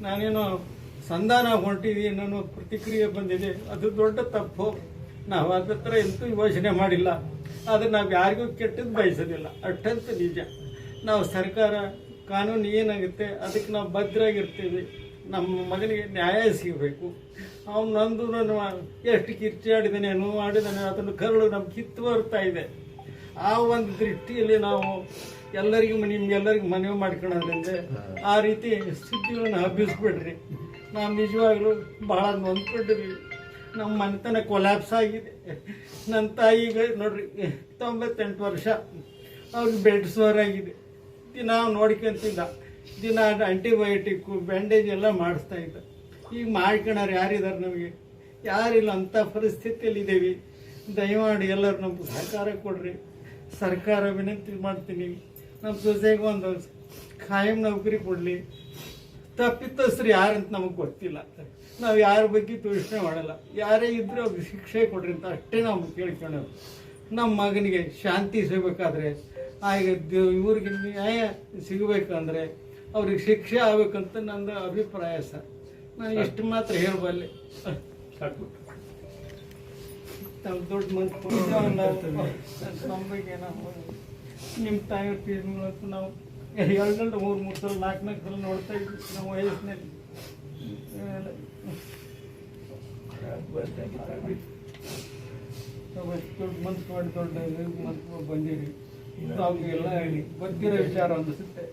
ನಾನೇನೋ ಸಂಧಾನ ಹೊರಟಿದ್ದೀವಿ ಅನ್ನೋ ಪ್ರತಿಕ್ರಿಯೆ ಬಂದಿದೆ. ಅದು ದೊಡ್ಡ ತಪ್ಪು. ನಾವು ಅದ್ರ ಥರ ಎಂತೂ ಯೋಚನೆ ಮಾಡಿಲ್ಲ. ಆದರೆ ನಾವು ಯಾರಿಗೂ ಕೆಟ್ಟದ್ದು ಬಯಸೋದಿಲ್ಲ, ಅಷ್ಟಂತೂ ನಿಜ. ನಾವು ಸರ್ಕಾರ ಕಾನೂನು ಏನಾಗುತ್ತೆ ಅದಕ್ಕೆ ನಾವು ಭದ್ರಾಗಿರ್ತೀವಿ. ನಮ್ಮ ಮಗನಿಗೆ ನ್ಯಾಯ ಸಿಗಬೇಕು. ಅವನು ನಂದು ನಾನು ಎಷ್ಟು ಕಿರ್ಚಾಡಿದ್ದಾನೆ, ನೋವು ಮಾಡಿದ್ದಾನೆ, ಅದನ್ನು ಕರಳು ನಮ್ಮ ಕಿತ್ತು ಬರ್ತಾ ಇದೆ. ಆ ಒಂದು ದೃಷ್ಟಿಯಲ್ಲಿ ನಾವು ಎಲ್ಲರಿಗೂ ನಿಮ್ಗೆಲ್ಲರಿಗೂ ಮನವಿ ಮಾಡ್ಕೊಳ್ಳೋದ್ರಿಂದ ಆ ರೀತಿ ಸುದ್ದಿಗಳನ್ನು ಹಬ್ಬಿಸ್ಬಿಡ್ರಿ. ನಾವು ನಿಜವಾಗ್ಲೂ ಭಾಳ ನೊಂದ್ಕೊಂಡಿದ್ವಿ. ನಮ್ಮ ಮನೆತನ ಕೊಲ್ಯಾಪ್ಸ್ ಆಗಿದೆ. ನನ್ನ ತಾಯಿಗೆ ನೋಡ್ರಿ 98 ವರ್ಷ, ಅವ್ರಿಗೆ ಬೆಡ್ ಸೋರ್ ಆಗಿದೆ. ದಿನ ನೋಡ್ಕೊಂತಿದ್ದ, ದಿನ ಆಂಟಿಬಯೋಟಿಕ್ಕು ಬ್ಯಾಂಡೇಜ್ ಎಲ್ಲ ಮಾಡಿಸ್ತಾ ಇದ್ದ. ಈಗ ಮಾಡ್ಕೊಳೋರು ಯಾರಿದ್ದಾರೆ? ನಮಗೆ ಯಾರಿಲ್ಲ. ಅಂಥ ಪರಿಸ್ಥಿತಿಯಲ್ಲಿ ಇದ್ದೀವಿ. ದಯಮಾಡಿ ಎಲ್ಲರೂ ನಮ್ಗೆ ಸಹಕಾರ ಕೊಡ್ರಿ. ಸರ್ಕಾರ ವಿನಂತಿ ಮಾಡ್ತೀನಿ, ನಮ್ಮ ಸೊಸೆಗೆ ಒಂದು ಖಾಯಂ ನೌಕರಿ ಕೊಡಲಿ. ತಪ್ಪಿತಸ್ಥರು ಯಾರಂತ ನಮಗೆ ಗೊತ್ತಿಲ್ಲ. ನಾವು ಯಾರ ಬಗ್ಗೆ ದೂಷಣೆ ಮಾಡಲ್ಲ. ಯಾರೇ ಇದ್ದರೂ ಅವ್ರಿಗೆ ಶಿಕ್ಷೆ ಕೊಡ್ರಿ ಅಂತ ಅಷ್ಟೇ ನಾವು ಕೇಳ್ಕೊಳ್ಳೋದು. ನಮ್ಮ ಮಗನಿಗೆ ಶಾಂತಿ ಸಿಗಬೇಕಾದ್ರೆ, ಆಗ ಇವ್ರಿಗೆ ನ್ಯಾಯ ಸಿಗಬೇಕಂದ್ರೆ ಅವ್ರಿಗೆ ಶಿಕ್ಷೆ ಆಗಬೇಕಂತ ನಂದು ಅಭಿಪ್ರಾಯ ಸರ್. ನಾನು ಇಷ್ಟು ಮಾತ್ರ ಹೇಳಬಲ್ಲೆ. ನಾವು ದೊಡ್ಡ ಮನಸ್ಸು ನಮ್ಮ ಬಗ್ಗೆ ನಾವು ನಿಮ್ಮ ತಾಯಿ ತೀರ್ಮಾನ ನಾವು 2 3 ಸಲ 4 ಸಲ ನೋಡ್ತಾ ಇದ್ವಿ ನಮ್ಮ ವಯಸ್ಸಿನಲ್ಲಿ. ದೊಡ್ಡ ಮನ್ಸು ಮಾಡಿ ದೊಡ್ಡ ಮನ್ಸು ಬಂದಿರಿ. ಅವಾಗೆಲ್ಲ ಹೇಳಿ ಗೊತ್ತಿರೋ ವಿಚಾರ ಅನಿಸುತ್ತೆ.